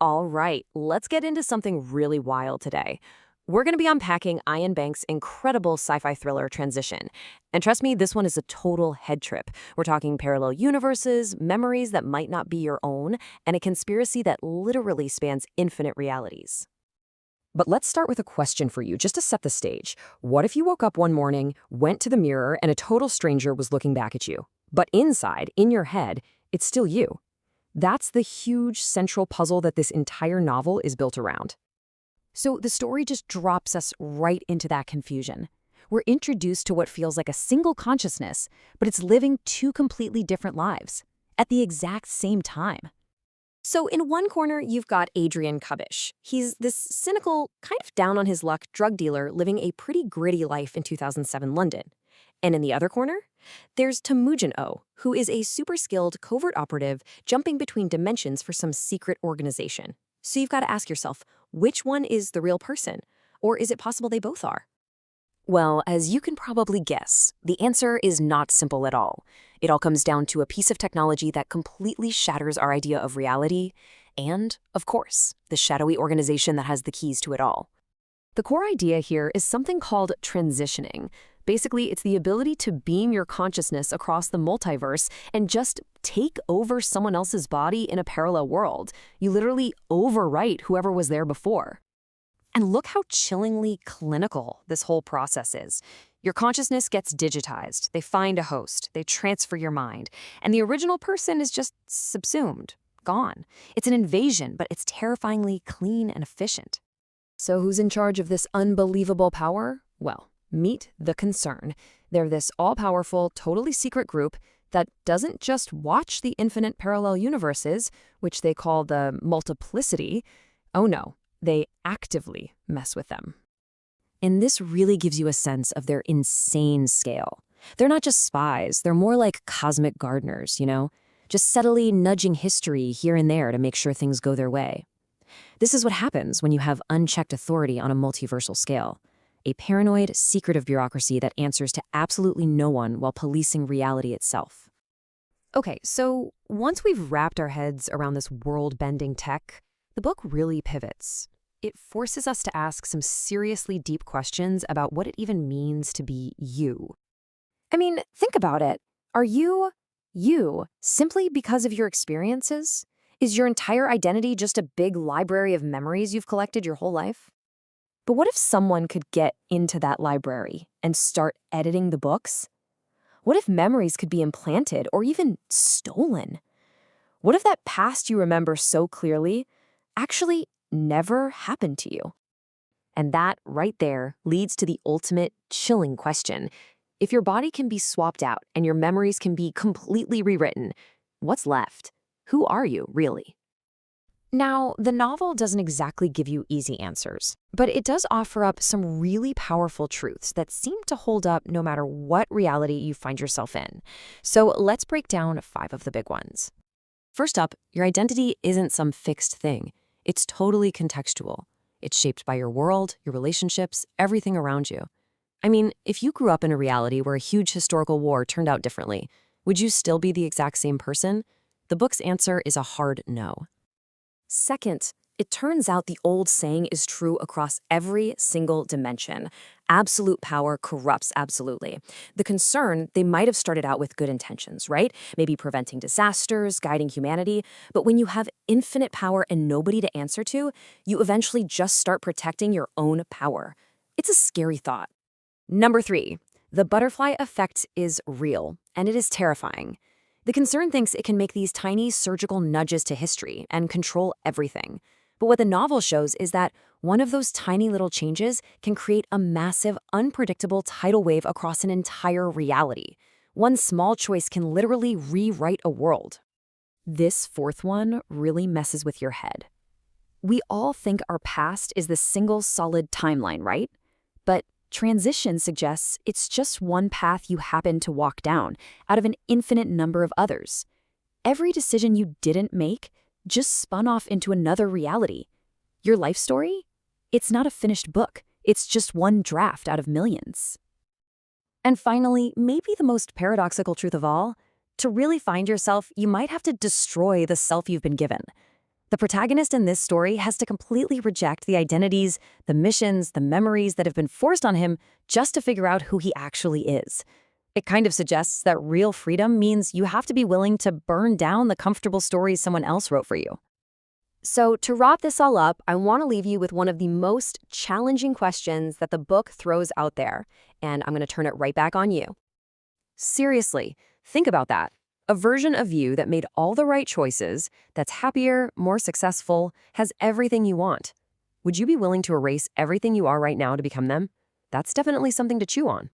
All right, let's get into something really wild today. We're going to be unpacking Iain Banks' incredible sci-fi thriller Transition. And trust me, this one is a total head trip. We're talking parallel universes, memories that might not be your own, and a conspiracy that literally spans infinite realities. But let's start with a question for you, just to set the stage. What if you woke up one morning, went to the mirror, and a total stranger was looking back at you? But inside, in your head, it's still you. That's the huge central puzzle that this entire novel is built around. So the story just drops us right into that confusion. We're introduced to what feels like a single consciousness, but it's living two completely different lives at the exact same time. So in one corner, you've got Adrian Kubish. He's this cynical, kind of down-on-his-luck drug dealer living a pretty gritty life in 2007 London. And in the other corner, there's Temudjin Oh, who is a super-skilled covert operative jumping between dimensions for some secret organization. So you've got to ask yourself, which one is the real person? Or is it possible they both are? Well, as you can probably guess, the answer is not simple at all. It all comes down to a piece of technology that completely shatters our idea of reality and, of course, the shadowy organization that has the keys to it all. The core idea here is something called transitioning. Basically, it's the ability to beam your consciousness across the multiverse and just take over someone else's body in a parallel world. You literally overwrite whoever was there before. And look how chillingly clinical this whole process is. Your consciousness gets digitized. They find a host. They transfer your mind. And the original person is just subsumed, gone. It's an invasion, but it's terrifyingly clean and efficient. So who's in charge of this unbelievable power? Well, meet the Concern. They're this all-powerful, totally secret group that doesn't just watch the infinite parallel universes, which they call the multiplicity. Oh no, they actively mess with them. And this really gives you a sense of their insane scale. They're not just spies, they're more like cosmic gardeners, just subtly nudging history here and there to make sure things go their way. This is what happens when you have unchecked authority on a multiversal scale. A paranoid, secretive bureaucracy that answers to absolutely no one while policing reality itself. Okay, so once we've wrapped our heads around this world-bending tech, the book really pivots. It forces us to ask some seriously deep questions about what it even means to be you. I mean, think about it. Are you simply because of your experiences? Is your entire identity just a big library of memories you've collected your whole life? But what if someone could get into that library and start editing the books? What if memories could be implanted or even stolen? What if that past you remember so clearly actually never happened to you? And that right there leads to the ultimate chilling question. If your body can be swapped out and your memories can be completely rewritten, what's left? Who are you, really? Now, the novel doesn't exactly give you easy answers, but it does offer up some really powerful truths that seem to hold up no matter what reality you find yourself in. So let's break down 5 of the big ones. First up, your identity isn't some fixed thing. It's totally contextual. It's shaped by your world, your relationships, everything around you. I mean, if you grew up in a reality where a huge historical war turned out differently, would you still be the exact same person? The book's answer is a hard no. Second, it turns out the old saying is true across every single dimension. Absolute power corrupts absolutely. The Concern, they might have started out with good intentions, right? Maybe preventing disasters, guiding humanity. But when you have infinite power and nobody to answer to, you eventually just start protecting your own power. It's a scary thought. Number 3, the butterfly effect is real, and it is terrifying. The Concern thinks it can make these tiny surgical nudges to history and control everything. But what the novel shows is that one of those tiny little changes can create a massive, unpredictable tidal wave across an entire reality. One small choice can literally rewrite a world. This 4th one really messes with your head. We all think our past is the single solid timeline, right? But Transition suggests it's just one path you happen to walk down out of an infinite number of others. Every decision you didn't make just spun off into another reality. Your life story? It's not a finished book. It's just one draft out of millions. And finally, maybe the most paradoxical truth of all, to really find yourself, you might have to destroy the self you've been given. The protagonist in this story has to completely reject the identities, the missions, the memories that have been forced on him just to figure out who he actually is. It kind of suggests that real freedom means you have to be willing to burn down the comfortable stories someone else wrote for you. So, to wrap this all up, I want to leave you with one of the most challenging questions that the book throws out there, and I'm going to turn it right back on you. Seriously, think about that. A version of you that made all the right choices, that's happier, more successful, has everything you want. Would you be willing to erase everything you are right now to become them? That's definitely something to chew on.